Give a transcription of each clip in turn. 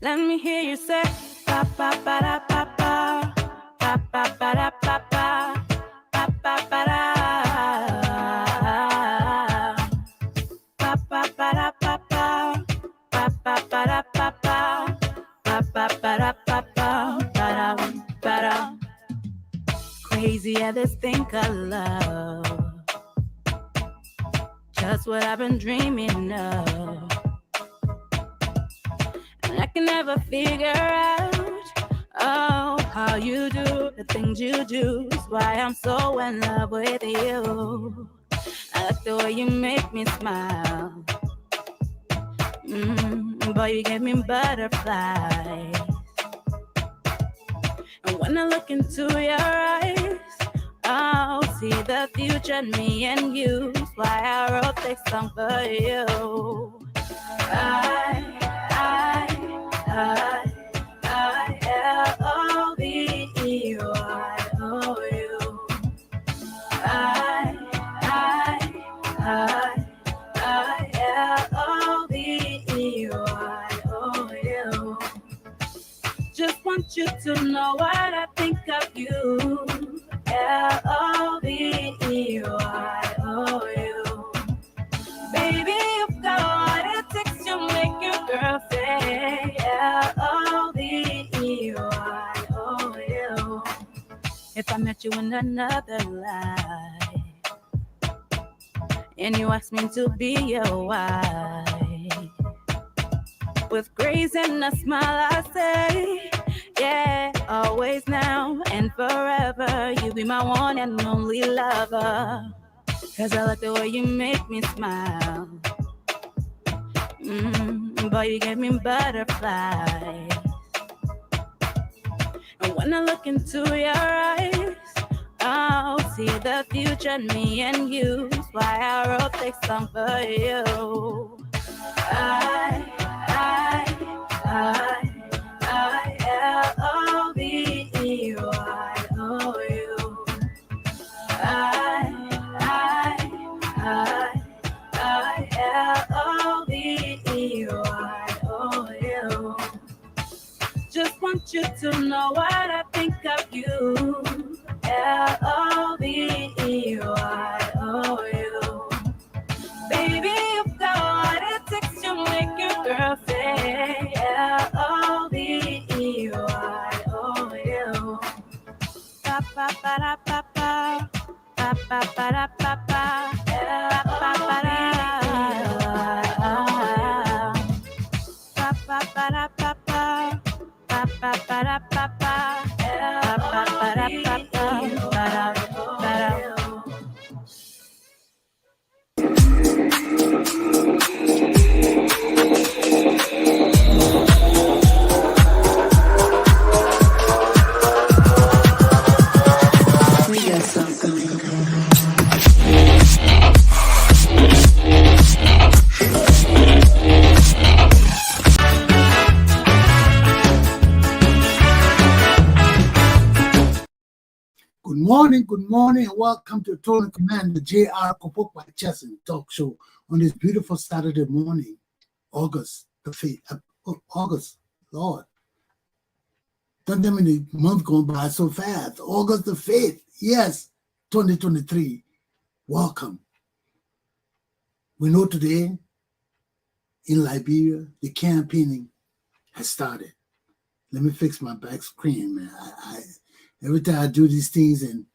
Let me hear you say pa pa pa da pa pa pa pa pa da pa pa pa pa pa da pa pa pa da pa pa pa pa pa da pa pa pa pa pa da pa pa pa da. Crazy at this thing called love, just what I've been dreaming of. I can never figure out, oh, how you do the things you do. Is why I'm so in love with you. I like the way you make me smile. Boy, you give me butterflies. And when I look into your eyes, I'll see the future, me and you. Is why I wrote this song for you. I-L-O-V-E-Y-O-U. I-L-O-V-E-Y-O-U. Just want you to know what I think of you. L-O-V-E-Y-O-U. Baby, you've got what it takes to make your girl say L-O-V-E-Y-O-U. If I met you in another life and you asked me to be your wife, with grace and a smile I say, yeah, always now and forever. You be my one and only lover. Cause I like the way you make me smile. Boy, you give me butterflies. And when I look into your eyes, I'll see the future, me and you. That's why I wrote this song for you. I-L-O-V-E-Y-O-U. I-L-O-V-E-Y-O-U. Just want you to know what I think of you. L-O-V-E-Y-O-U. Baby, you've got what it takes to make your girl say L-O-V-E-Y-O-U. Pa pa pa da pa pa pa pa pa da pa pa pa pa da pa pa pa da pa pa pa pa pa da pa pa pa pa pa da pa pa pa da. Good morning, and welcome to Total Command, the J.R. Glapohkpa Chesson talk show on this beautiful Saturday morning, August the 5th. August, Lord. Don't tell me the month going by so fast. August the 5th, yes, 2023. Welcome. We know today in Liberia, the campaigning has started. Let me fix my back screen, man. Every time I do these things and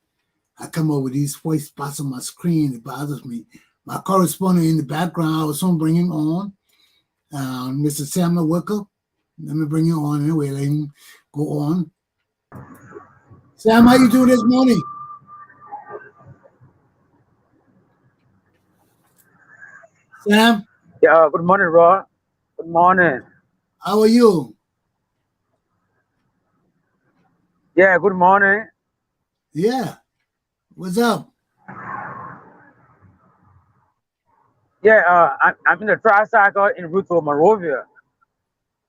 I come up with these white spots on my screen, it bothers me. My correspondent in the background, I was going to bring him on, Mr. Samuel Wickle. Let me bring you on anyway. Let him go on. Sam, how you doing this morning? Sam? Yeah, good morning, Roy. Good morning. How are you? Yeah, good morning. Yeah. What's up? Yeah, I'm in the tricycle en route to Monrovia.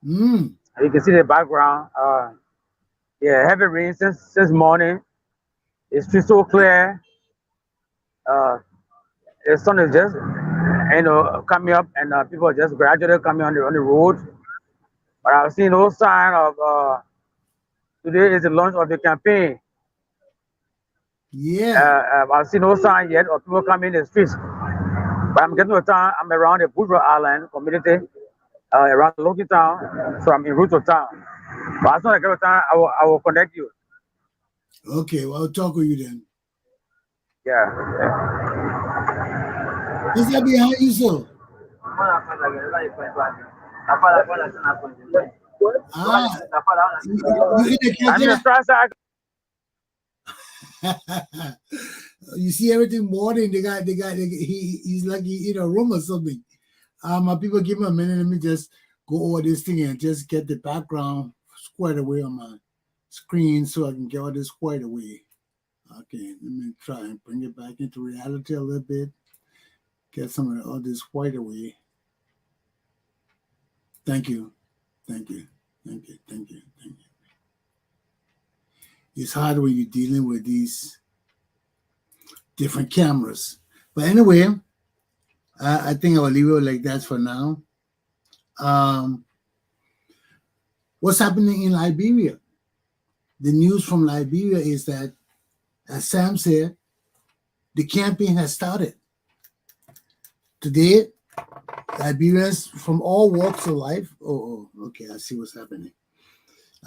You can see the background. Yeah, heavy rain since morning. It's crystal clear. The sun is just, coming up, and people are just gradually coming on the road. but I've seen no sign of today is the launch of the campaign. Yeah. I've seen no sign yet of people coming in the streets. But I'm getting to town. I'm around the Bourgeois Island community, around the local town. So I'm en route to town. But as soon as I get to town, I will connect you. Okay, well, I'll talk with you then. Yeah. Is that behind you, sir? Ah, you in the I'm in the kitchen? tricep. You see everything morning. He's like in a room or something. My people, give me a minute. Let me just go over this thing and just get the background squared away on my screen so I can get all this squared away. Okay, let me try and bring it back into reality a little bit. Get some of all this squared away. Thank you. Thank you. Thank you. Thank you. Thank you. It's hard when you're dealing with these different cameras. But anyway, I think I'll leave it like that for now. What's happening in Liberia? The news from Liberia is that, as Sam said, the campaign has started. Today, Liberians from all walks of life. Oh, okay, I see what's happening.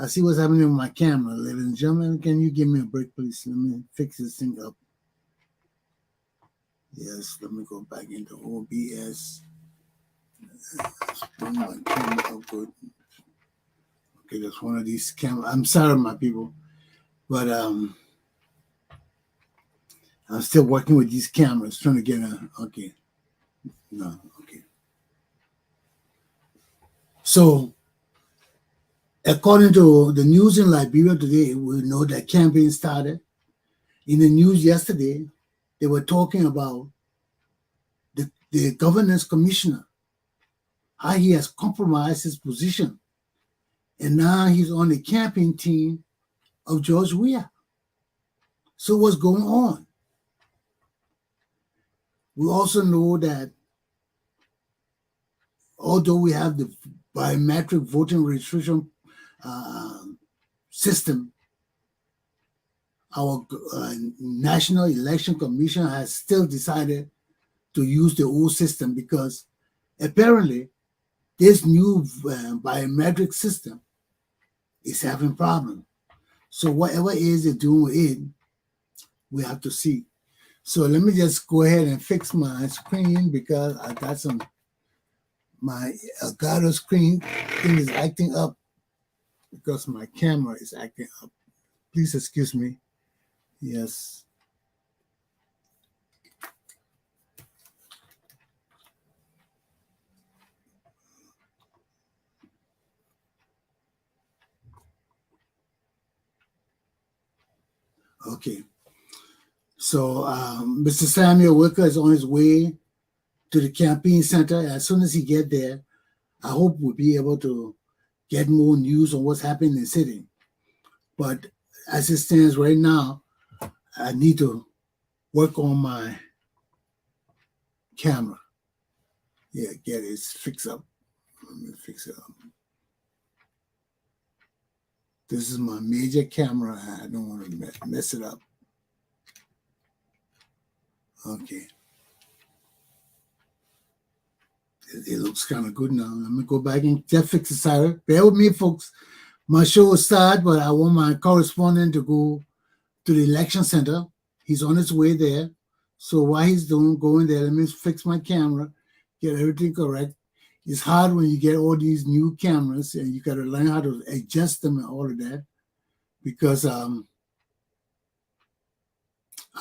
I see what's happening with my camera, ladies and gentlemen. Can you give me a break, please? Let me fix this thing up. Yes, let me go back into OBS. Let's bring my camera up good. Okay, that's one of these cameras. I'm sorry, my people, but I'm still working with these cameras, trying to get okay. No, okay. So, according to the news in Liberia today, we know that campaign started. In the news yesterday, they were talking about the governance commissioner, how he has compromised his position. And now he's on the campaign team of George Weah. So what's going on? We also know that although we have the biometric voting registration system, our National Election Commission has still decided to use the old system because apparently this new biometric system is having problems. So whatever it is they're doing with it, we have to see. So let me just go ahead and fix my screen because I got my Elgato screen thing is acting up because my camera is acting up. Please excuse me. Yes. Okay. So Mr. Samuel Wicker is on his way to the campaign center. As soon as he get there, I hope we'll be able to get more news on what's happening in the city. But as it stands right now, I need to work on my camera. Yeah, get it fixed up. Let me fix it up. This is my major camera. I don't want to mess it up. Okay. It looks kind of good now. Let me go back and just fix the side. Bear with me, folks. My show will start, but I want my correspondent to go to the election center. He's on his way there. So while he's going there, let me fix my camera, get everything correct. It's hard when you get all these new cameras and you got to learn how to adjust them and all of that. Because I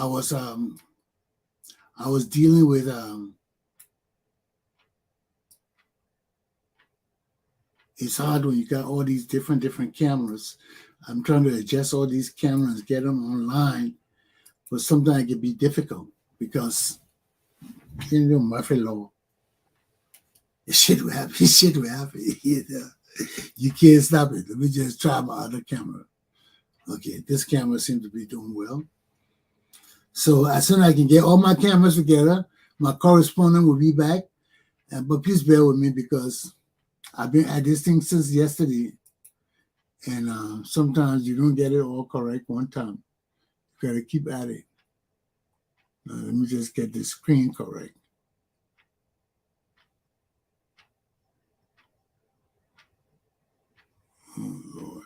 was dealing with it's hard when you got all these different cameras. I'm trying to adjust all these cameras, get them online, but sometimes it can be difficult because you know Murphy law. Shit will happen. Shit will happen. You can't stop it. Let me just try my other camera. Okay, this camera seems to be doing well. So as soon as I can get all my cameras together, my correspondent will be back. But please bear with me because I've been at this thing since yesterday, and sometimes you don't get it all correct one time. You gotta keep at it. Now, let me just get the screen correct. Oh Lord.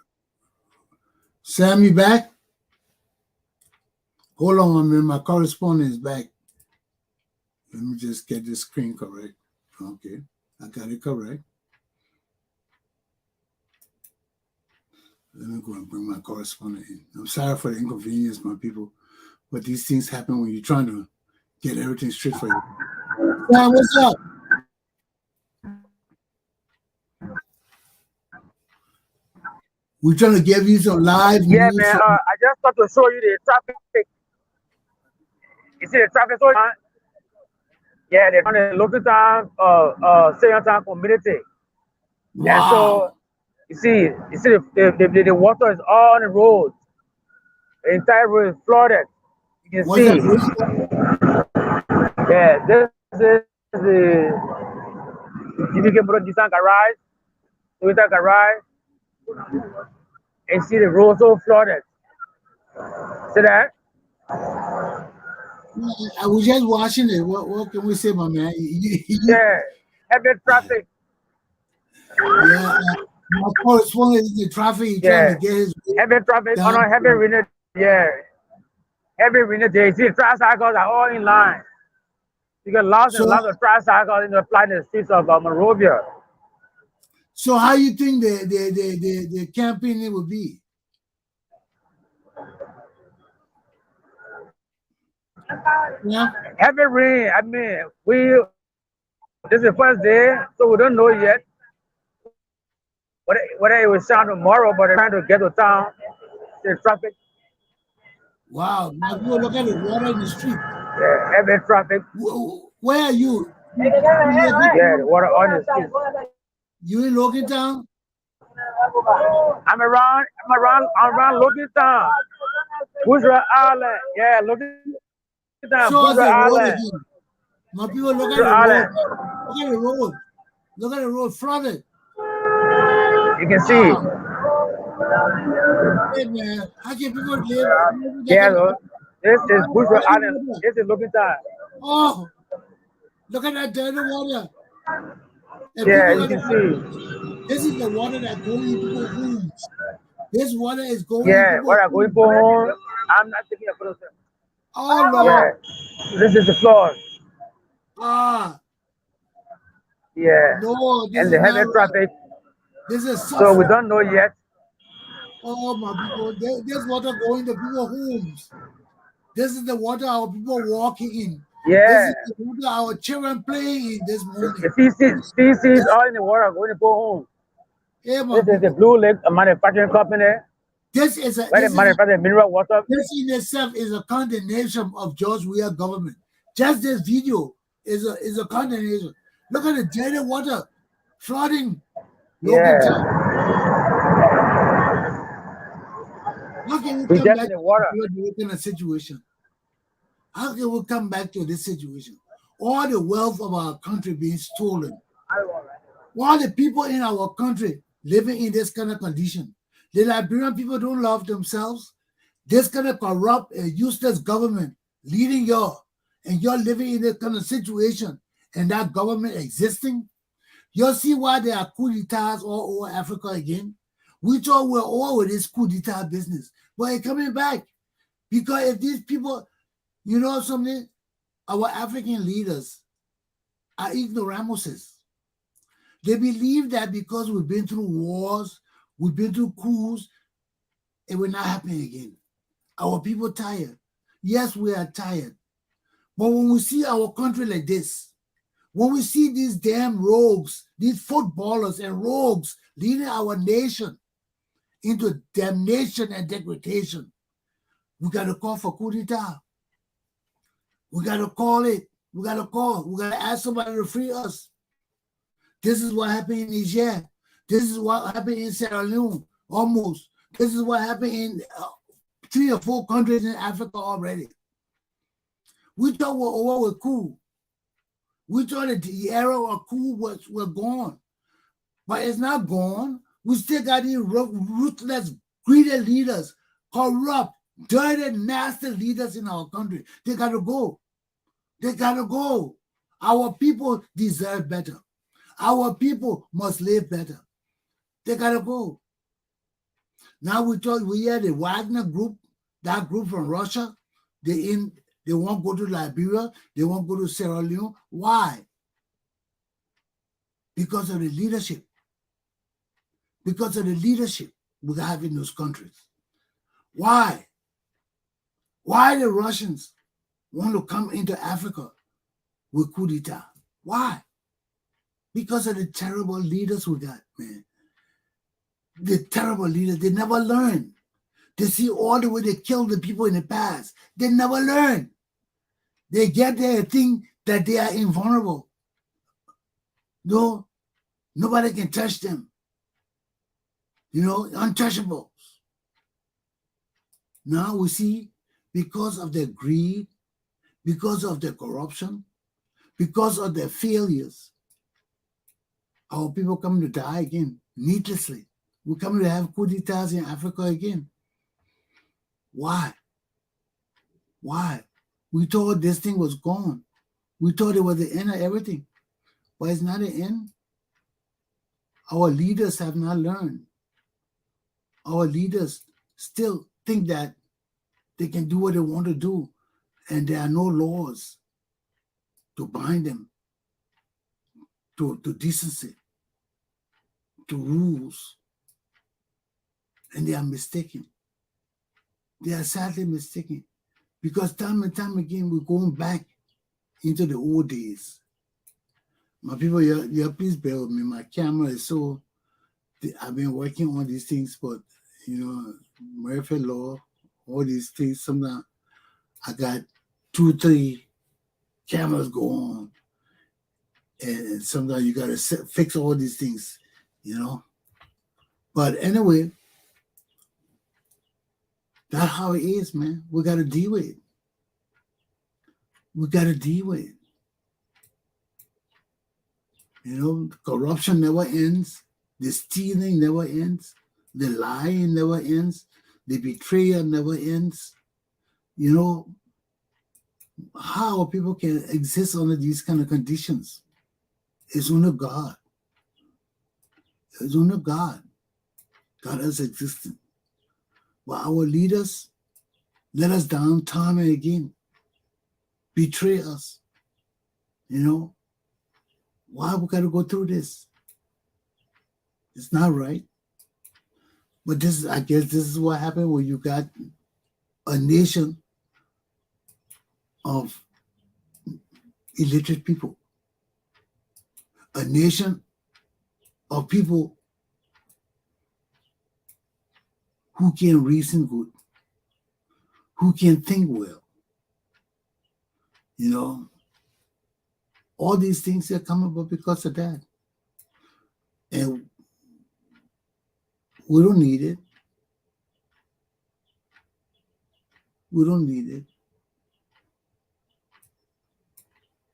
Sam, you back? Hold on a minute, my correspondent is back. Let me just get the screen correct. Okay, I got it correct. Let me go and bring my correspondent in. I'm sorry for the inconvenience, my people, but these things happen when you're trying to get everything straight for you. Sam, what's up? We're trying to give you some live Yeah, news. man. I just thought to show you the traffic. You see the traffic? Yeah, they're on the local town, Sayan Town community. Wow. And so you see the water is all on the road. The entire road is flooded. You can What's see. that? Yeah, this is the GBK Motor Nissan garage, Toyota garage. And see the road so flooded. See that? I was just watching it. What can we say, my man? Yeah, heavy traffic. Yeah, my correspondent is in traffic. He's trying to get his heavy traffic on a heavy rainy. Yeah, heavy rainy day. See, tricycles are all in line. You get lots and lots of tricycles in the streets of Monrovia. So, how you think the campaign will be? Yeah. Heavy rain. I mean, this is the first day, so we don't know yet whether it will shine tomorrow. But they're trying to get to town. The traffic. Wow, now you look at the water in the street. Yeah, heavy traffic. Where are you? Yeah, the water on the street. You in Logan Town? I'm around Logan Town. Bushra Island. Yeah, Logan Town. Show us the Bushra road Island. again. My people, look at the road. Look at the road. Look at the road flooded. You can see. Hey man, how can people live? Yeah, this is Bushra Island. This is Logan Town. Oh, look at that dirty water. And yeah, you can see. This is the water that goes into homes. This water is going. Yeah, water going for home. I'm not taking a photo. Oh Lord. Yeah. This is the floor. Ah. Yeah. No, this and the heavy traffic. This is so we don't know yet. Oh my people, this water going to people's homes. This is the water our people walking in. Yeah. This is the water our children playing in this morning. The feces all in the water going to go home. Yeah, this is the Blue Lake manufacturing company. This is a where they manufacture mineral water. This in itself is a condemnation of George Weah government. Just this video is a condemnation. Look at the dirty water flooding. Yeah. How can we come back the water in a situation? How can we come back to this situation? All the wealth of our country being stolen. All the people in our country living in this kind of condition. The Liberian people don't love themselves. This kind of corrupt and useless government leading y'all, and you're living in this kind of situation, and that government existing. You'll see why there are coup d'etats all over Africa again. We thought we're all with this coup d'etat business, but it's coming back. Because if these people, you know something, our African leaders are ignoramuses. They believe that because we've been through wars, we've been through coups, it will not happen again. Our people tired. Yes, we are tired. But when we see our country like this, when we see these damn rogues, these footballers and rogues leading our nation into damnation and degradation, we got to call for coup d'etat. We got to call it. We got to call. We got to ask somebody to free us. This is what happened in Niger. This is what happened in Sierra Leone, almost. This is what happened in 3 or 4 countries in Africa already. We thought we're over with coup. We thought that the era of coup was gone. But it's not gone. We still got these ruthless, greedy leaders, corrupt, dirty, nasty leaders in our country. They got to go. They got to go. Our people deserve better. Our people must live better. They got to go. Now we hear the Wagner group, that group from Russia, they won't go to Liberia, they won't go to Sierra Leone. Why? Because of the leadership. Because of the leadership we have in those countries. Why? Why the Russians want to come into Africa with coup d'etat? Why? Because of the terrible leaders we got, man. The terrible leaders, they never learn. They see all the way they killed the people in the past. They never learn. They get there and think that they are invulnerable. No, nobody can touch them. You know, untouchables. Now we see, because of their greed, because of their corruption, because of their failures, our people coming to die again, needlessly. We're coming to have coup d'etats in Africa again. Why? Why? We thought this thing was gone. We thought it was the end of everything. But it's not the end. Our leaders have not learned. Our leaders still think that they can do what they want to do, and there are no laws to bind them to decency, to rules. And they are mistaken. They are sadly mistaken. Because time and time again, we're going back into the old days. My people, yeah, please bear with me. My camera is so... I've been working on these things, but, you know, Murphy Law, all these things, sometimes I got 2, 3 cameras go on. And sometimes you got to fix all these things, you know. But anyway, that's how it is, man. We got to deal with it. We got to deal with it. You know, corruption never ends. The stealing never ends. The lying never ends. The betrayal never ends. You know, how people can exist under these kind of conditions? It's only God. It's only God. God has existed. But our leaders let us down time and again. Betray us. You know, why we got to go through this? It's not right. But this, I guess this is what happened when you got a nation of illiterate people. A nation of people who can reason good, who can think well. You know, all these things that come about because of that. And we don't need it. We don't need it.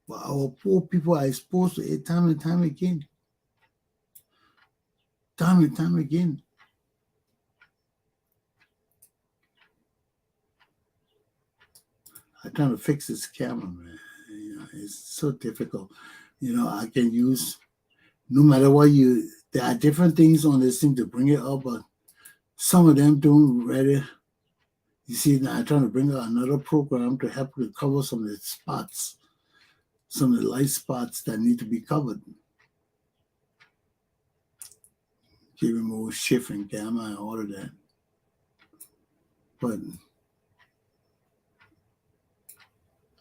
But our poor people are exposed to it time and time again. Time and time again. I'm trying to fix this camera, man. You know, it's so difficult. You know, I can use, no matter what there are different things on this thing to bring it up, but some of them don't really. You see, now I'm trying to bring out another program to help recover some of the spots, some of the light spots that need to be covered. Giving more shift and gamma and all of that. But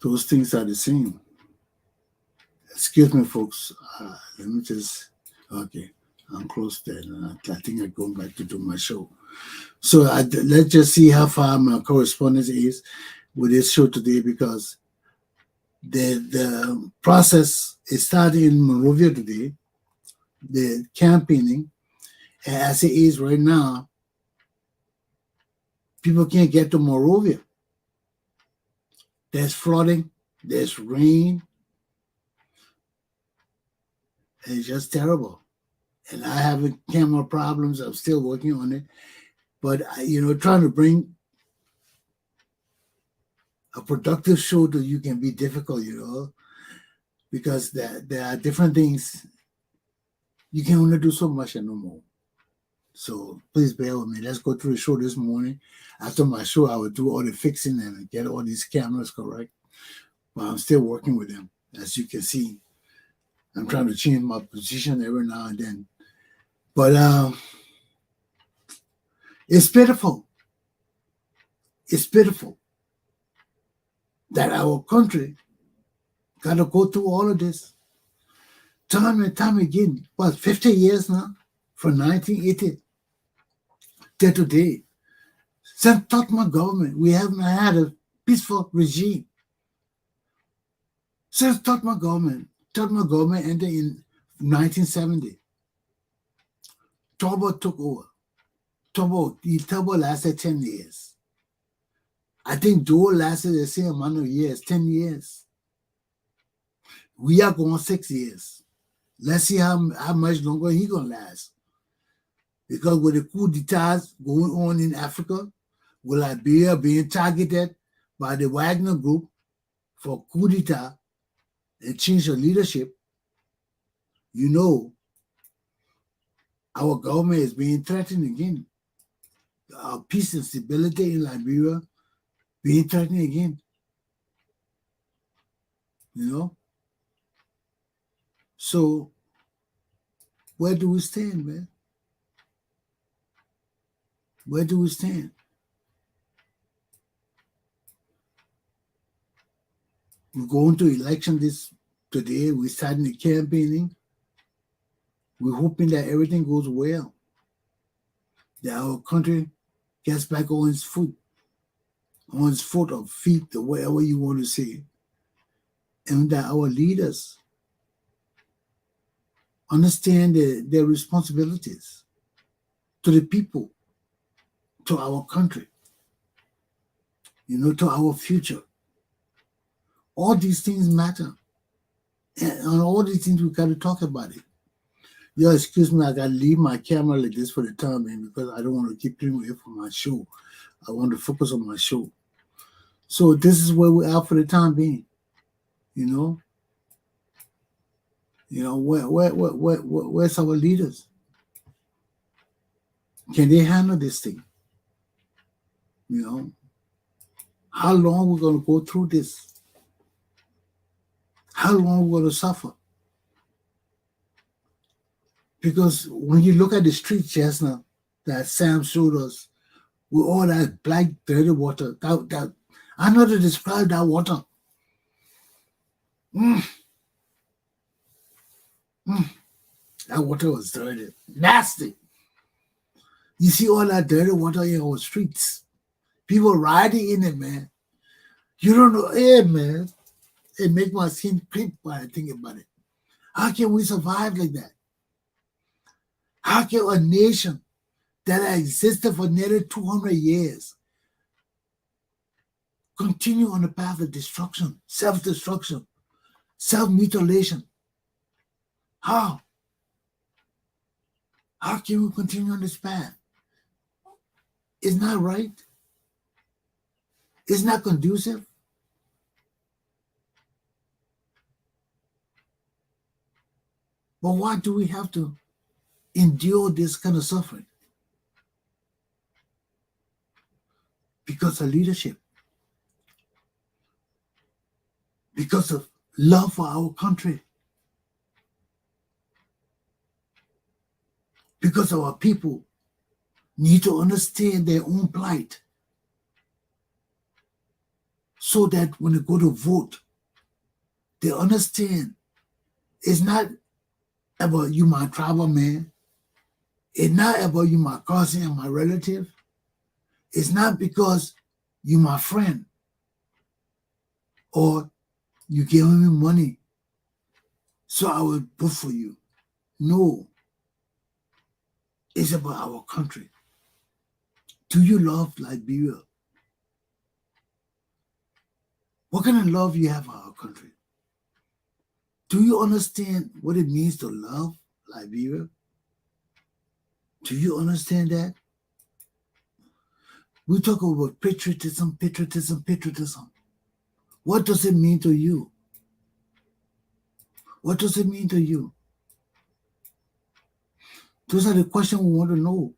those things are the same. Excuse me, folks. Let me just, okay, I'm close there. I think I'm going back to do my show. So let's just see how far my correspondence is with this show today, because the process is starting in Monrovia today, the campaigning. And as it is right now, people can't get to Monrovia. There's flooding, there's rain. It's just terrible. And I have camera problems. I'm still working on it. But, trying to bring a productive show to you can be difficult, because there are different things. You can only do so much and no more. So please bear with me. Let's go through the show this morning. After my show, I will do all the fixing and get all these cameras correct. But I'm still working with them. As you can see, I'm trying to change my position every now and then. But it's pitiful. It's pitiful that our country got to go through all of this time and time again. 50 years now? From 1980 to today. Since Tottenham government, we haven't had a peaceful regime. Since Tottenham government ended in 1970. Turbo took over. Turbo lasted 10 years. I think Joe lasted the same amount of years, 10 years. We are going 6 years. Let's see how much longer he going to last. Because with the coup d'etats going on in Africa, with Liberia being targeted by the Wagner group for coup d'etat and change of leadership, our government is being threatened again. Our peace and stability in Liberia being threatened again. So where do we stand, man? Where do we stand? We're going to election today. We're starting the campaigning. We're hoping that everything goes well, that our country gets back on its foot or feet, or whatever you want to say, and that our leaders understand their responsibilities to the people, to our country, to our future. All these things matter. And on all these things, we got to talk about it. Excuse me, I got to leave my camera like this for the time being because I don't want to keep people away from my show. I want to focus on my show. So this is where we're at for the time being. Where's our leaders? Can they handle this thing? How long we're going to go through this? How long we're going to suffer? Because when you look at the street just now that Sam showed us, with all that black dirty water, that I know to describe that water. That water was dirty, nasty. You see all that dirty water in our streets. People riding in it, man. You don't know, man. It makes my skin creep when I think about it. How can we survive like that? How can a nation that has existed for nearly 200 years continue on the path of destruction, self-destruction, self-mutilation? How? How can we continue on this path? It's not right. It's not conducive. But why do we have to endure this kind of suffering? Because of leadership. Because of love for our country. Because our people need to understand their own plight, so that when they go to vote, they understand it's not about you, my tribal man. It's not about you, my cousin and my relative. It's not because you, my friend, or you giving me money, so I will vote for you. No. It's about our country. Do you love Liberia? What kind of love you have for our country? Do you understand what it means to love Liberia? Do you understand that? We talk about patriotism. What does it mean to you? What does it mean to you? Those are the questions we want to know.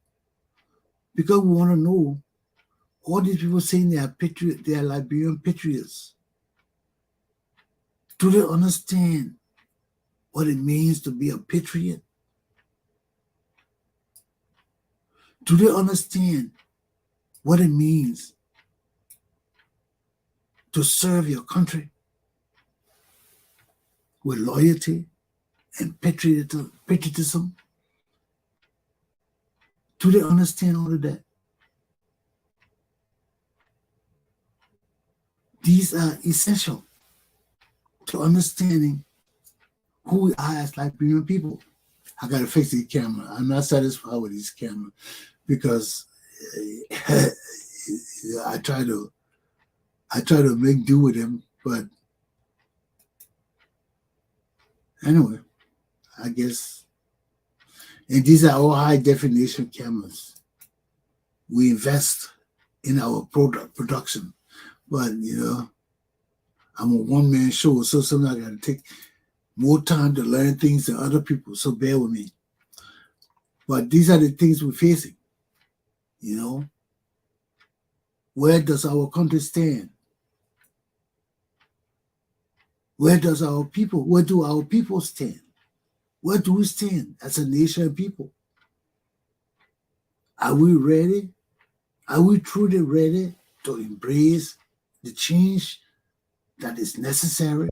Because we want to know, all these people saying they are patriot, they are Liberian patriots. Do they understand what it means to be a patriot? Do they understand what it means to serve your country with loyalty and patriotism? Do they understand all of that? These are essential to understanding who we are as Liberian people. I gotta fix the camera. I'm not satisfied with this camera because I try to make do with him, but anyway, I guess. And these are all high definition cameras. We invest in our production, but I'm a one-man show, so sometimes I gotta take more time to learn things than other people, so bear with me. But these are the things we're facing, Where does our country stand? Where do our people stand? Where do we stand as a nation and people? Are we ready? Are we truly ready to embrace the change that is necessary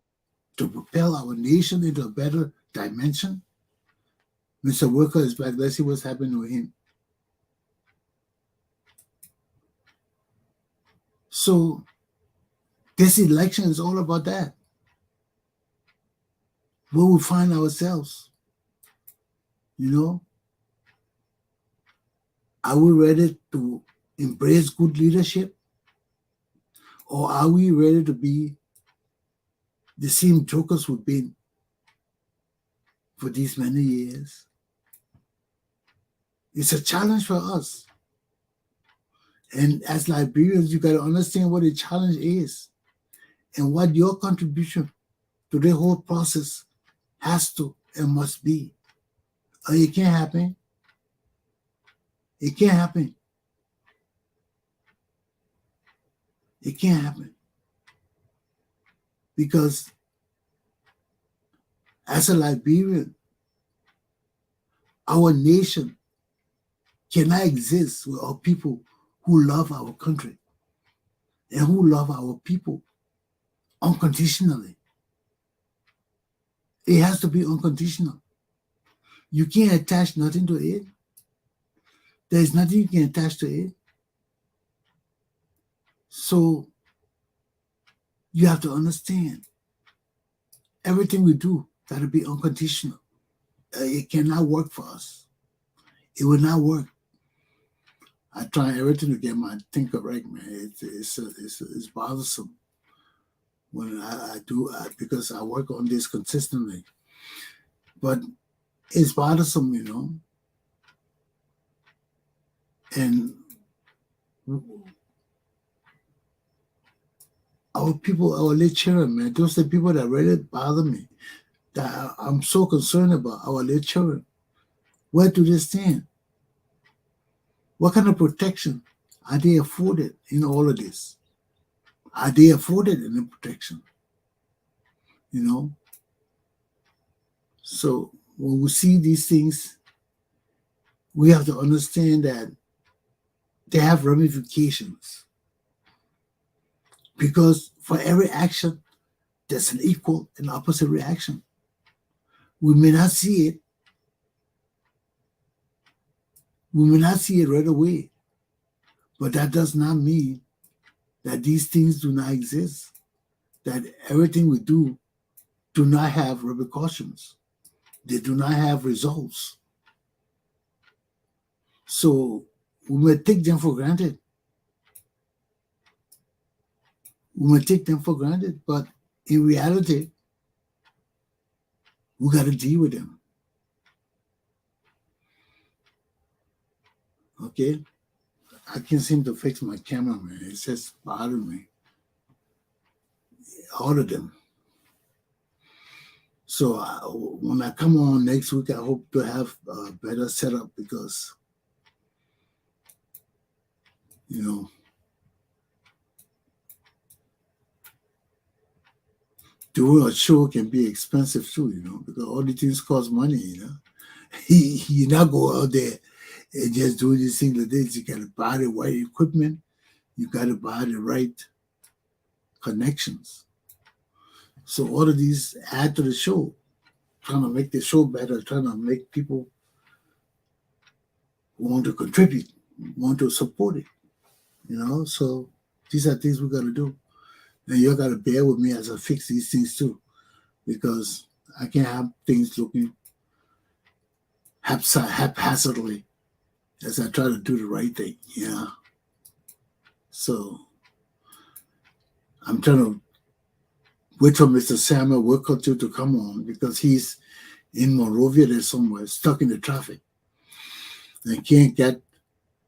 to propel our nation into a better dimension? Mr. Worker is back. Let's see what's happening with him. So this election is all about that. Where we find ourselves, Are we ready to embrace good leadership? Or are we ready to be the same jokers we've been for these many years? It's a challenge for us. And as Liberians, you got to understand what the challenge is and what your contribution to the whole process has to and must be. Or it can't happen. It can't happen. It can't happen. Because as a Liberian, our nation cannot exist without people who love our country and who love our people unconditionally. It has to be unconditional. You can't attach nothing to it. There's nothing you can attach to it. So you have to understand everything we do got to be unconditional. It cannot work for us. It will not work. I try everything to get my thing correct, man. It's bothersome when I do because I work on this consistently. But it's bothersome, And our people, our late children, man, those are the people that really bother me, that I'm so concerned about, our late children. Where do they stand? What kind of protection are they afforded in all of this? Are they afforded any protection? So when we see these things, we have to understand that they have ramifications. Because for every action, there's an equal and opposite reaction. We may not see it. We may not see it right away. But that does not mean that these things do not exist. That everything we do not have repercussions. They do not have results. So we may take them for granted. We may take them for granted, but in reality, we got to deal with them. Okay, I can't seem to fix my camera, man. It's just bothering me. All of them. So when I come on next week, I hope to have a better setup because, you know, doing a show can be expensive too, you know, because all the things cost money, you know. You not go out there and just do these things like this. You got to buy the right equipment. You got to buy the right connections. So all of these add to the show, trying to make the show better, trying to make people want to contribute, want to support it, you know. So these are things we got to do. And you got to bear with me as I fix these things too, because I can't have things looking haphazardly as I try to do the right thing. Yeah. So I'm trying to wait for Mr. Samuel Wilkerton to come on because he's in Monrovia there somewhere, stuck in the traffic, and can't get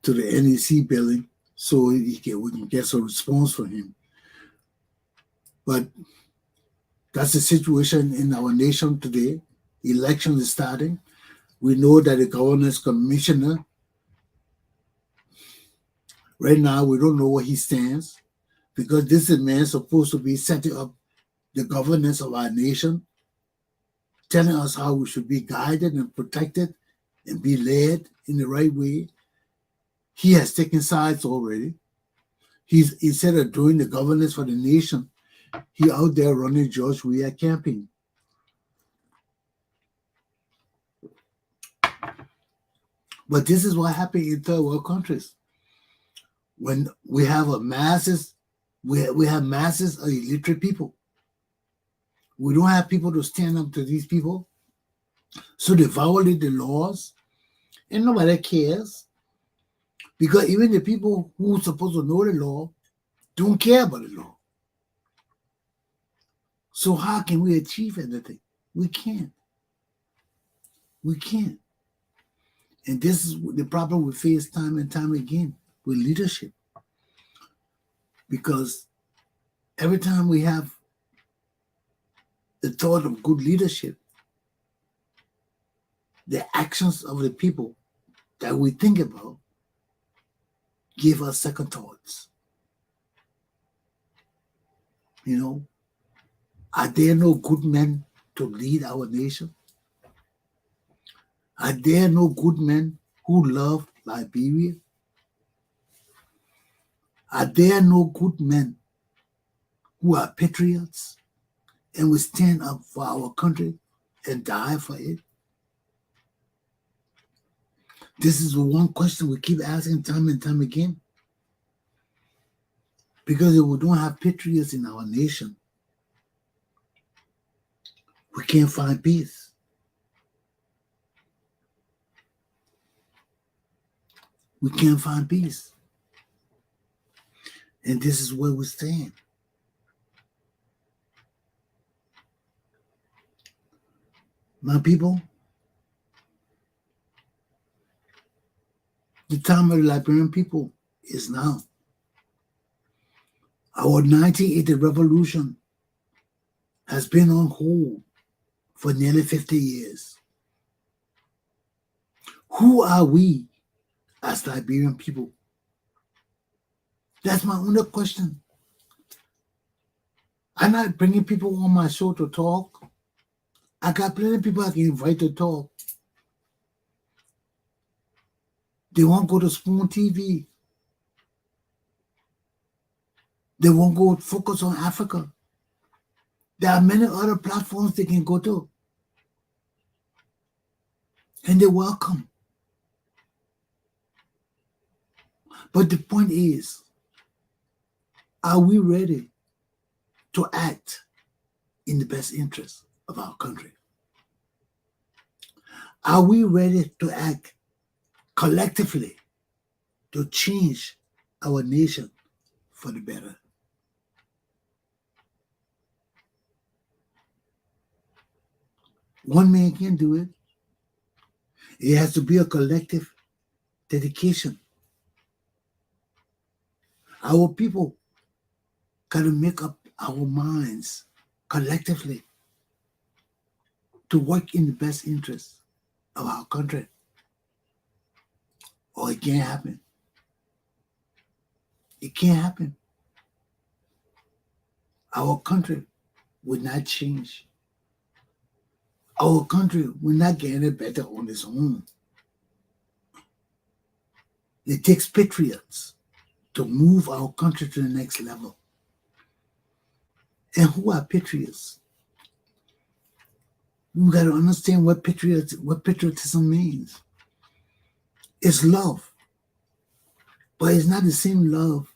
to the NEC building so we can get some response from him. But that's the situation in our nation today. Election is starting. We know that the governance commissioner, right now, we don't know where he stands because this is a man supposed to be setting up the governance of our nation, telling us how we should be guided and protected and be led in the right way. He has taken sides already. Instead of doing the governance for the nation, he out there running George Weah campaign. But this is what happened in third world countries. When we have masses of illiterate people. We don't have people to stand up to these people. So they violate the laws and nobody cares. Because even the people who are supposed to know the law don't care about the law. So how can we achieve anything? We can't. We can't. And this is the problem we face time and time again with leadership. Because every time we have the thought of good leadership, the actions of the people that we think about give us second thoughts. You know, are there no good men to lead our nation? Are there no good men who love Liberia? Are there no good men who are patriots and will stand up for our country and die for it? This is the one question we keep asking time and time again. Because if we don't have patriots in our nation, we can't find peace. We can't find peace. And this is where we stand. My people, the time of the Liberian people is now. Our 1980 revolution has been on hold for nearly 50 years. Who are we as Liberian people? That's my only question. I'm not bringing people on my show to talk. I got plenty of people I can invite to talk. They won't go to Spoon TV. They won't go focus on Africa. There are many other platforms they can go to. And they're welcome. But the point is, are we ready to act in the best interest of our country? Are we ready to act collectively to change our nation for the better? One man can't do it. It has to be a collective dedication. Our people got to make up our minds collectively to work in the best interest of our country, or it can't happen. It can't happen. Our country will not change. Our country will not get any better on its own. It takes patriots to move our country to the next level. And who are patriots? We got to understand what patriotism means. It's love, but it's not the same love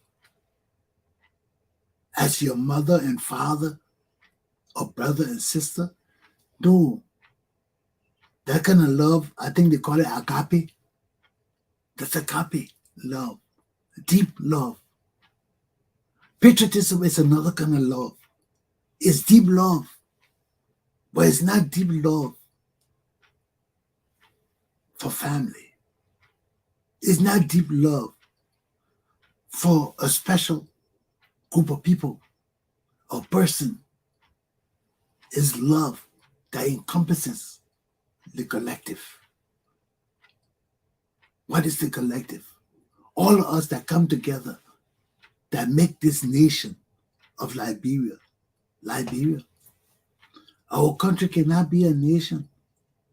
as your mother and father or brother and sister. No, that kind of love, I think they call it agape. That's agape love, deep love. Patriotism is another kind of love. It's deep love, but it's not deep love for family. It's not deep love for a special group of people or person. It's love that encompasses the collective. What is the collective? All of us that come together that make this nation of Liberia. Our country cannot be a nation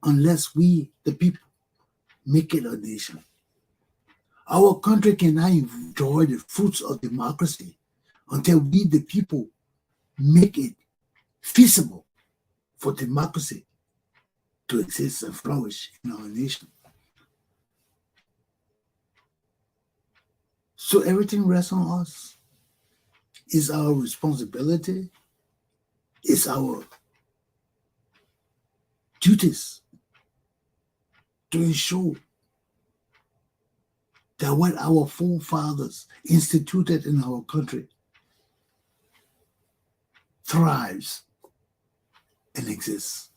unless we, the people, make it a nation. Our country cannot enjoy the fruits of democracy until we, the people, make it feasible for democracy to exist and flourish in our nation. So everything rests on us. It's our responsibility. It's our duties to ensure that what our forefathers instituted in our country thrives and exists.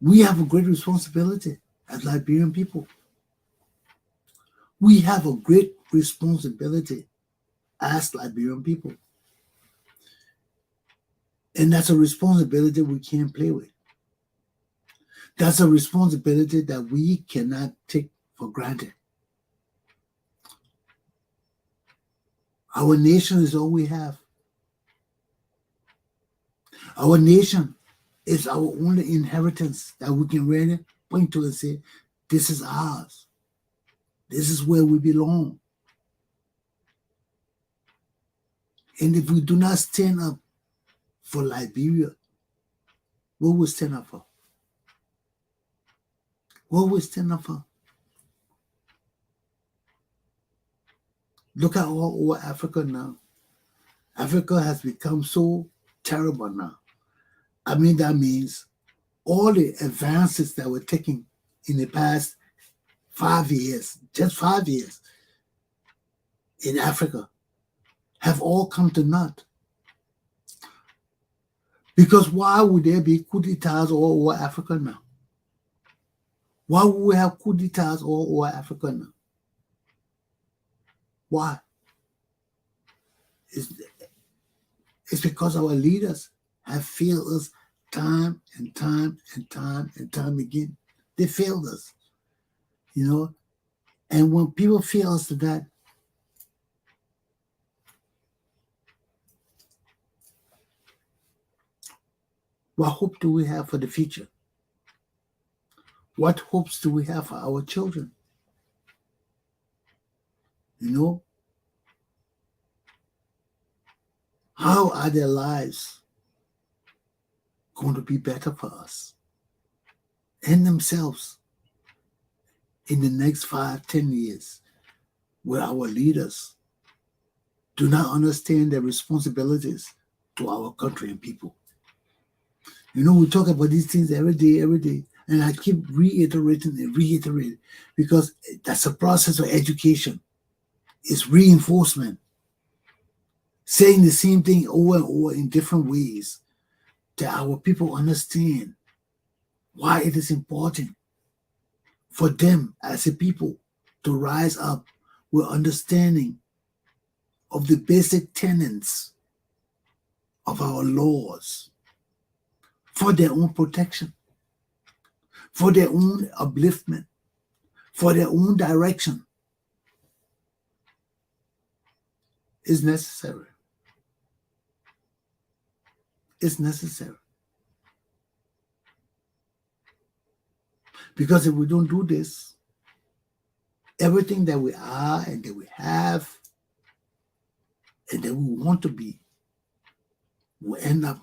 We have a great responsibility as Liberian people. We have a great responsibility as Liberian people. And that's a responsibility we can't play with. That's a responsibility that we cannot take for granted. Our nation is all we have. Our nation is our only inheritance that we can really point to and say, this is ours. This is where we belong. And if we do not stand up for Liberia, what will we stand up for? What will we stand up for? Look at all over Africa now. Africa has become so terrible now. I mean, that means all the advances that were taken in the past 5 years, just 5 years in Africa, have all come to naught. Because why would there be coup d'etats all over Africa now? Why would we have coup d'etats all over Africa now? Why? It's because our leaders have failed us time and time and time and time again. They failed us, you know. And when people fail us to that, what hope do we have for the future? What hopes do we have for our children? You know? How are their lives going to be better for us and themselves in the next 5, 10 years, where our leaders do not understand their responsibilities to our country and people? You know, we talk about these things every day, and I keep reiterating, because that's a process of education. It's reinforcement. Saying the same thing over and over in different ways, that our people understand why it is important for them as a people to rise up with understanding of the basic tenets of our laws for their own protection, for their own upliftment, for their own direction is necessary. It's necessary. Because if we don't do this, everything that we are and that we have and that we want to be will end up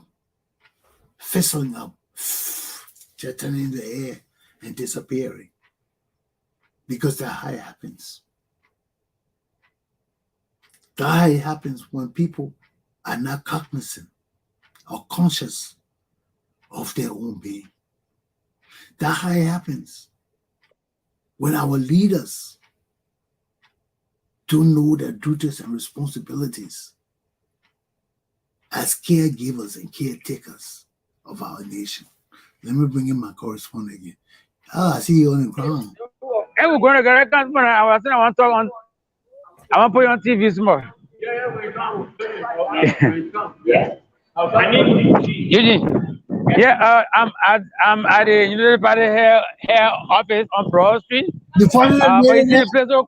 fizzling up, just turning in the air and disappearing. Because the high happens. The high happens when people are not cognizant or conscious of their own being. The high happens when our leaders don't know their duties and responsibilities as caregivers and caretakers of our nation. Let me bring in my correspondent again. I see you on the ground. Hey, we're going to get a customer. I want to talk on. I want to put you on TV small. Eugene. Yeah, I'm at the University Party hair office on Broad Street. But you see the place.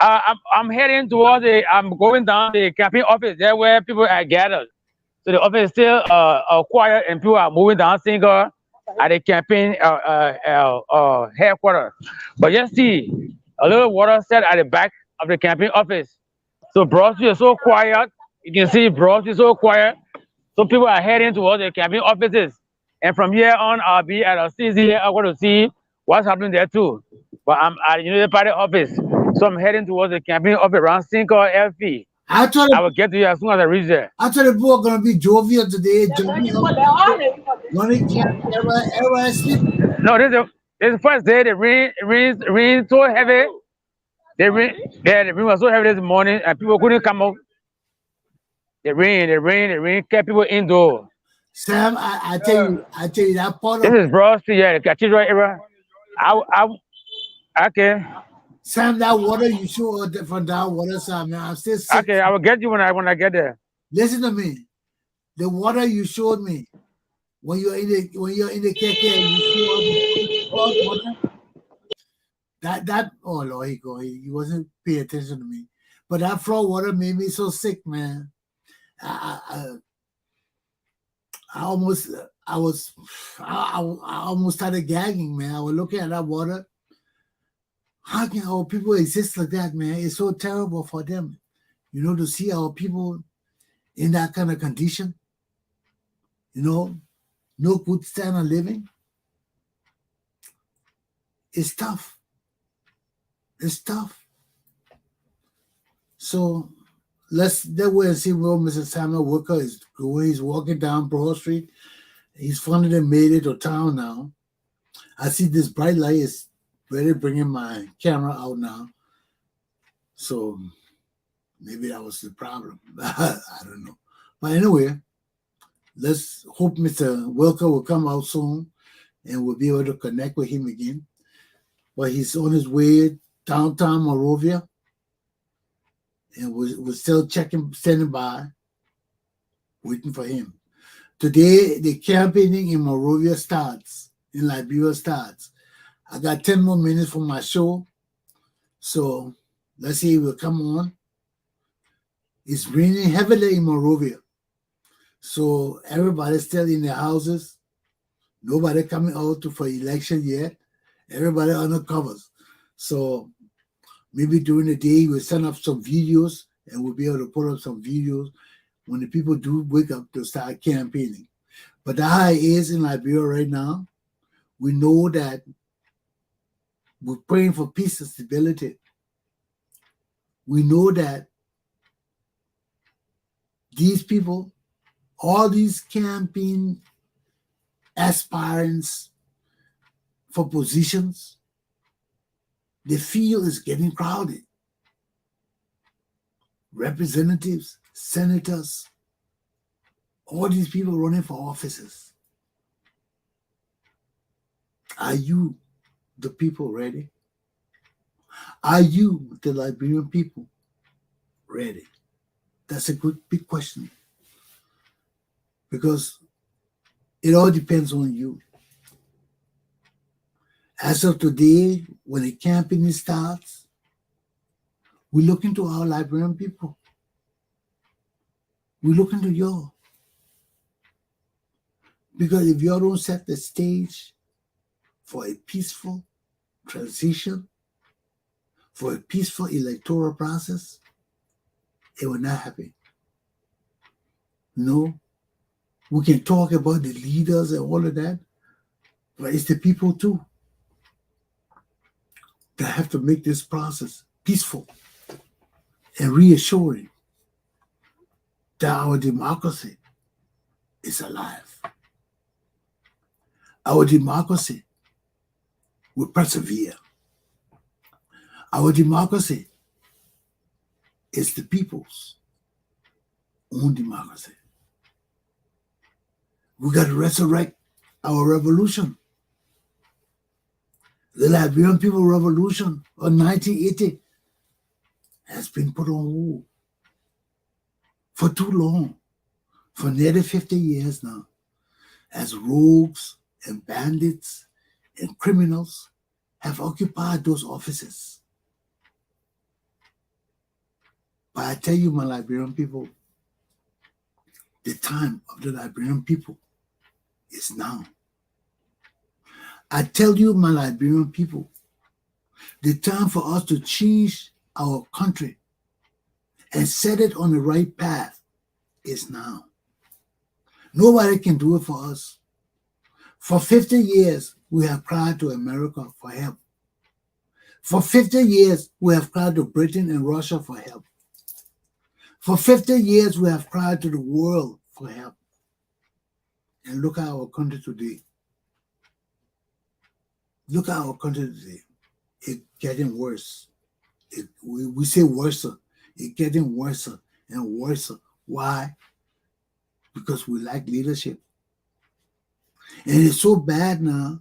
I'm heading towards I'm going down the campaign office there where people are gathered. So the office is still quiet and people are moving down single at the campaign headquarters. But you see a little water set at the back of the campaign office. So Broad Street is so quiet. You can see Broad Street is so quiet. So people are heading towards the campaign offices. And from here on, I'll be at a CZ. I'm going to see what's happening there too. But I'm at the United Party office. So I'm heading towards the campaign office around 5 LP. I will get to you as soon as I reach there. I thought the boy going to be jovial today. Everybody sleep. No, this is the first day. The rain so heavy. The rain was so heavy this morning and people couldn't come out. The rain kept people indoors. Sam, I tell you that part of this is Broad Street, yeah, the cathedral area. Okay. Sam, that water you show from that water side, man. I'm still sick. Okay, I will get you when I get there. Listen to me. The water you showed me when you're in the KK, you showed water. That oh Lord, he wasn't paying attention to me. But that frog water made me so sick, man. I almost started gagging, man. I was looking at that water. How can our people exist like that, man? It's so terrible for them, to see our people in that kind of condition. No good standard of living. It's tough. It's tough. So let's wait and see where Mr. Samuel Walker is going. He's walking down Broad Street. He's finally made it to town now. I see this bright light is really bringing my camera out now. So maybe that was the problem. I don't know. But anyway, let's hope Mr. Walker will come out soon and we'll be able to connect with him again. But he's on his way downtown Monrovia. And we're still standing by, waiting for him. Today, the campaigning in Monrovia starts, in Liberia starts. I got 10 more minutes for my show. So let's see if we'll come on. It's raining heavily in Monrovia. So everybody's still in their houses. Nobody coming out for election yet. Everybody under covers. So maybe during the day we'll send up some videos and we'll be able to put up some videos when the people do wake up to start campaigning. But the high is in Liberia right now. We know that we're praying for peace and stability. We know that these people, all these campaign aspirants for positions, the field is getting crowded. Representatives, senators, all these people running for offices. Are you the people, ready? Are you, the Liberian people, ready? That's a good big question. Because it all depends on you. As of today, when the campaign starts, we look into our Liberian people. We look into you. Because if you don't set the stage for a peaceful transition, for a peaceful electoral process, it will not happen. No, we can talk about the leaders and all of that, but it's the people too that have to make this process peaceful and reassuring that our democracy is alive. Our democracy will persevere. Our democracy is the people's own democracy. We got to resurrect our revolution. The Liberian People Revolution of 1980 has been put on hold for too long, for nearly 50 years now, as rogues and bandits and criminals have occupied those offices. But I tell you, my Liberian people, the time of the Liberian people is now. I tell you, my Liberian people, the time for us to change our country and set it on the right path is now. Nobody can do it for us. For 50 years, we have cried to America for help. For 50 years, we have cried to Britain and Russia for help. For 50 years, we have cried to the world for help. And look at our country today. Look at our country today. It's getting worse. We say worse. It's getting worse and worse. Why? Because we lack leadership. And it's so bad now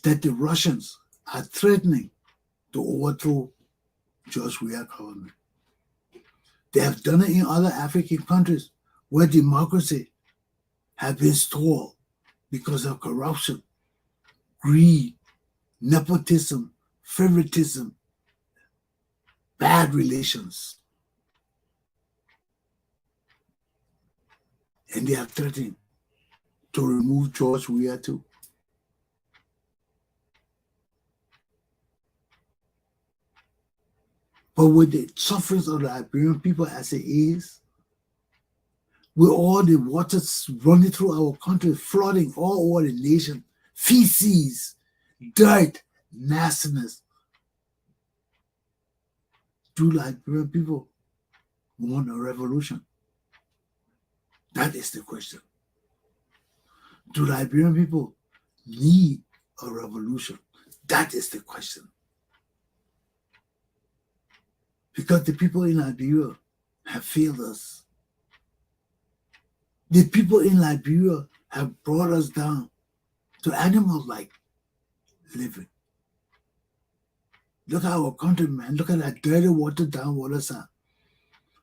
that the Russians are threatening to overthrow George Weah's government. They have done it in other African countries where democracy has been stalled because of corruption, greed, nepotism, favoritism, bad relations. And they are threatening to remove George Weah too. But with the sufferings of the Liberian people as it is, with all the waters running through our country, flooding all over the nation, feces, dirt, nastiness, do Liberian people want a revolution? That is the question. Do Liberian people need a revolution? That is the question. Because the people in Liberia have failed us. The people in Liberia have brought us down to animal-like living. Look at our country, man. Look at that dirty, watered down water sound.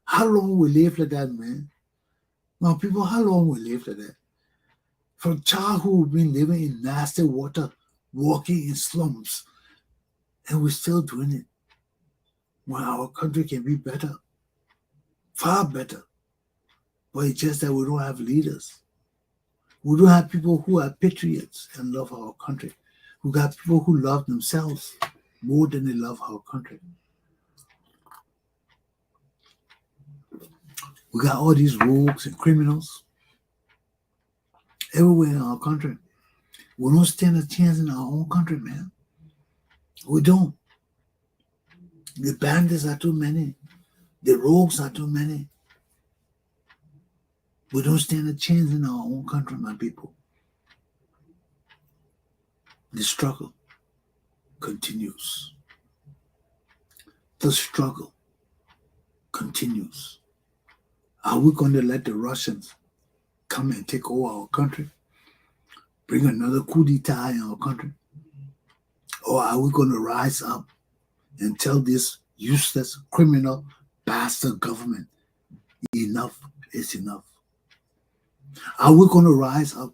How long we live like that, man? My people, how long we live like that? From childhood, we've been living in nasty water, walking in slums, and we're still doing it. When our country can be better, far better. But it's just that we don't have leaders. We don't have people who are patriots and love our country. We got people who love themselves more than they love our country. We got all these rogues and criminals everywhere in our country. We don't stand a chance in our own country, man. We don't. The bandits are too many. The rogues are too many. We don't stand a chance in our own country, my people. The struggle continues. The struggle continues. Are we going to let the Russians come and take over our country? Bring another coup d'etat in our country? Or are we going to rise up and tell this useless, criminal, bastard government, enough is enough? Are we going to rise up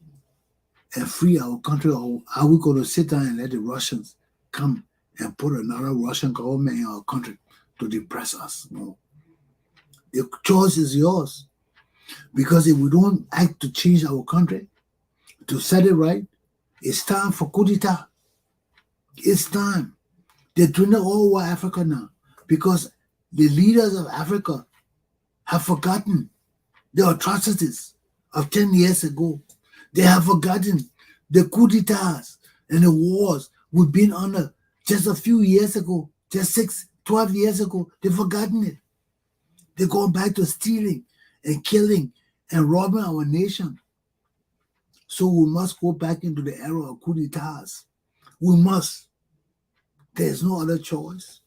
and free our country, or are we going to sit down and let the Russians come and put another Russian government in our country to depress us? No. The choice is yours. Because if we don't act to change our country, to set it right, it's time for coup d'etat. It's time. They're doing it all over Africa now because the leaders of Africa have forgotten the atrocities of 10 years ago. They have forgotten the coup d'etats and the wars we've been under just a few years ago, just 12 years ago. They've forgotten it. They're going back to stealing and killing and robbing our nation. So we must go back into the era of coup d'etats. We must. There's no other choice.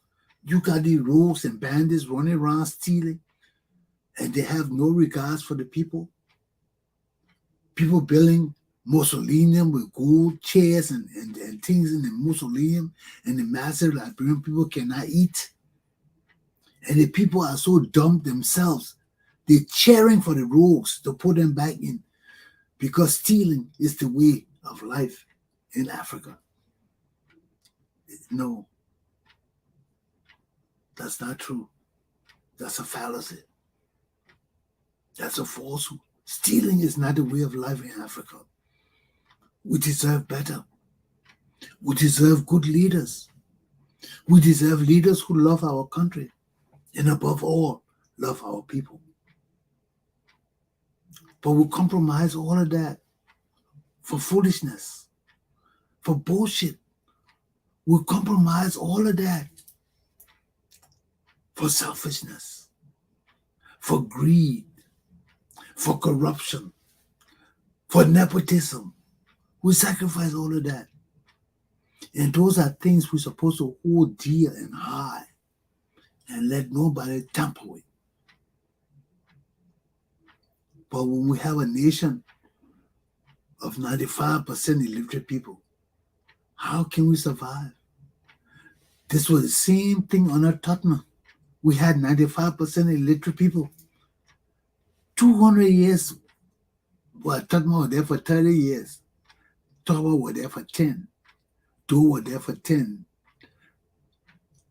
You got these rogues and bandits running around stealing, and they have no regards for the people. People building mausoleum with gold chairs and things in the mausoleum, and the massive Liberian people cannot eat. And the people are so dumb themselves. They're cheering for the rogues to put them back in because stealing is the way of life in Africa. No, that's not true. That's a fallacy. That's a falsehood. Stealing is not the way of life in Africa. We deserve better. We deserve good leaders. We deserve leaders who love our country and above all, love our people. But we compromise all of that for foolishness, for bullshit. We compromise all of that for selfishness, for greed, for corruption, for nepotism. We sacrifice all of that. And those are things we're supposed to hold dear and high and let nobody tamper with. But when we have a nation of 95% illiterate people, how can we survive? This was the same thing under Tottenham. We had 95% illiterate people. 200 years, well, Tottenham was there for 30 years. Toba were there for 10. Doe were there for 10.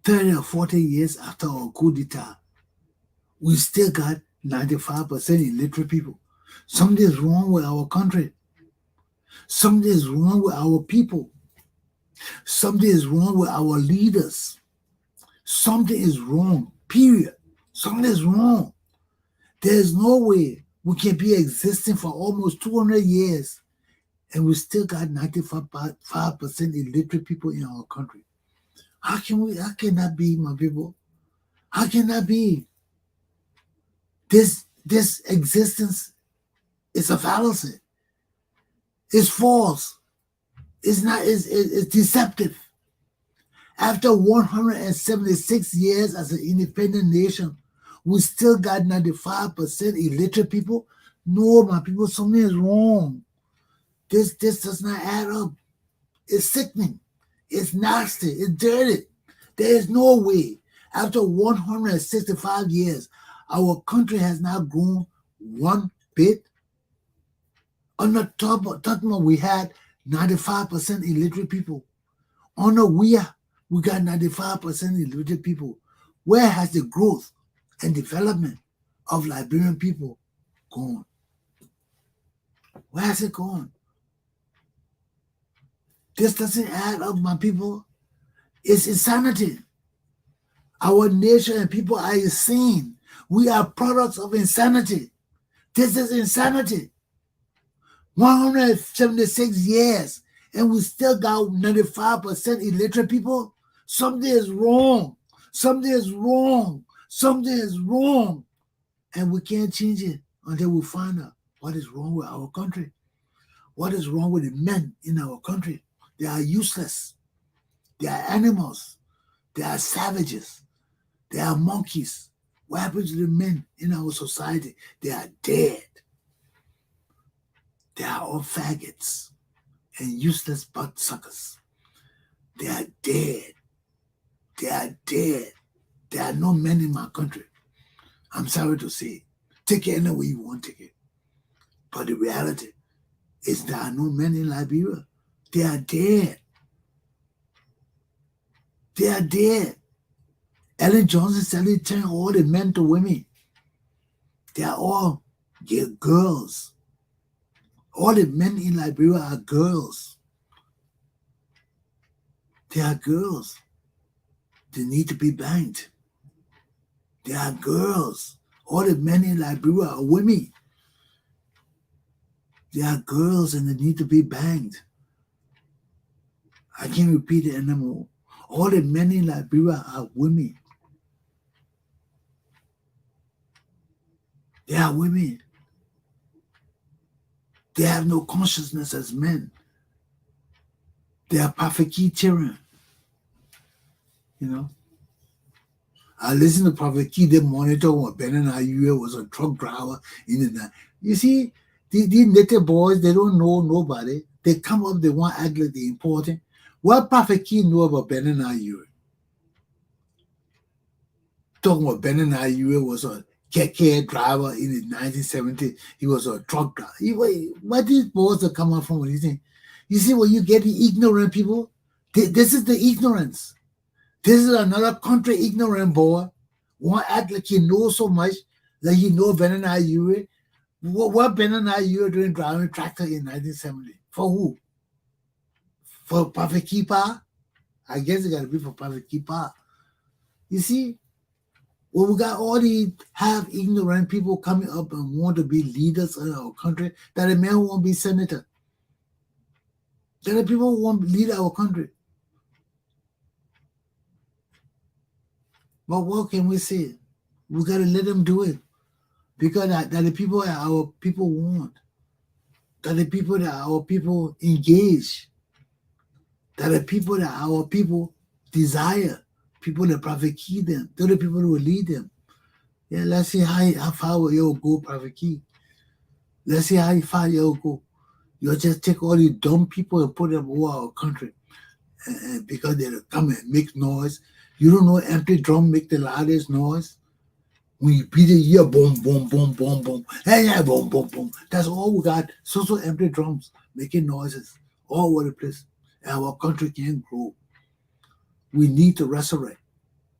30 or 40 years after our coup d'etat, we still got 95% illiterate people. Something is wrong with our country. Something is wrong with our people. Something is wrong with our leaders. Something is wrong, period. Something is wrong. There's no way we can be existing for almost 200 years and we still got 95% illiterate people in our country. How can that be, my people? How can that be? This existence is a fallacy. It's false. It's deceptive. After 176 years as an independent nation, we still got 95% illiterate people. No, my people, something is wrong. This does not add up. It's sickening. It's nasty. It's dirty. There is no way. After 165 years, our country has not grown one bit. On the top of Tottenham, we had 95% illiterate people. On the we got 95% illiterate people. Where has the growth and development of Liberian people gone? Where has it gone? This doesn't add up, my people. It's insanity. Our nation and people are insane. We are products of insanity. This is insanity. 176 years, and we still got 95% illiterate people. Something is wrong. Something is wrong. Something is wrong. And we can't change it until we find out what is wrong with our country. What is wrong with the men in our country? They are useless. They are animals. They are savages. They are monkeys. What happens to the men in our society? They are dead. They are all faggots and useless butt suckers. They are dead. They are dead. There are no men in my country. I'm sorry to say. Take it any way you want to take it. But the reality is there are no men in Liberia. They are dead. They are dead. Ellen Johnson said turn all the men to women. They are all girls. All the men in Liberia are girls. They are girls. They need to be banged. They are girls. All the men in Liberia are women. They are girls and they need to be banged. I can't repeat it anymore. All the men in Liberia are women. They are women. They have no consciousness as men. They are Prophet Key children. You know? I listened to Prophet Key that morning talking about Benin Ayue was a truck driver in the night. You see, these native boys, they don't know nobody. They come up, they want to act like they're important. What Prophet Key know about Benin Ayue? Talking about Benin Ayue was a keke driver in the 1970s. He was a truck driver. What these boys are coming from? What do you think? You see, when you get the ignorant people, this is the ignorance. This is another country ignorant boy. Want to act like he knows so much, like he know Benin Ayue. What Benin Ayue doing driving tractor in 1970? For who? For Prophet Kipa? I guess it got to be for Prophet Kipa. You see, when we got all these half ignorant people coming up and want to be leaders in our country, that a man won't be senator. That the people won't lead our country. But what can we say? We got to let them do it. Because that the people that our people want. That the people that our people engage. That the people that our people desire. People that Prophet Key them. They're the people who will lead them. Yeah, let's see how far you'll go, Prophet Key. Let's see how far you'll go. You'll just take all these dumb people and put them over our country. And because they come and make noise. You don't know empty drum make the loudest noise? When you beat it, yeah, boom, boom, boom, boom, boom. Hey, yeah, boom, boom, boom. That's all we got. So empty drums making noises all over the place. And our country can't grow. We need to resurrect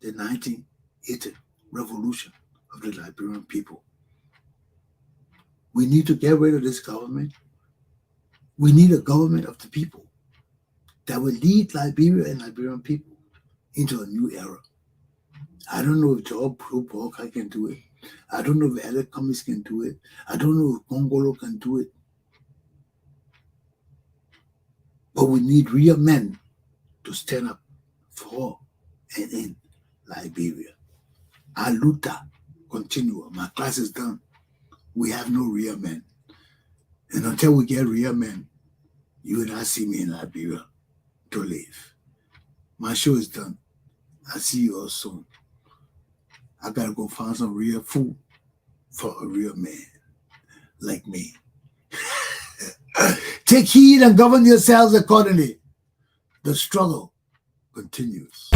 the 1980 revolution of the Liberian people. We need to get rid of this government. We need a government of the people that will lead Liberia and Liberian people into a new era. I don't know if Joe Glapohkpa can do it. I don't know if Alec Cummings can do it. I don't know if Congolo can do it. But we need real men to stand up for and in Liberia. Aluta continua. My class is done. We have no real men. And until we get real men, you will not see me in Liberia to live. My show is done. I'll see you all soon. I gotta go find some real food for a real man like me. Take heed and govern yourselves accordingly. The struggle continues.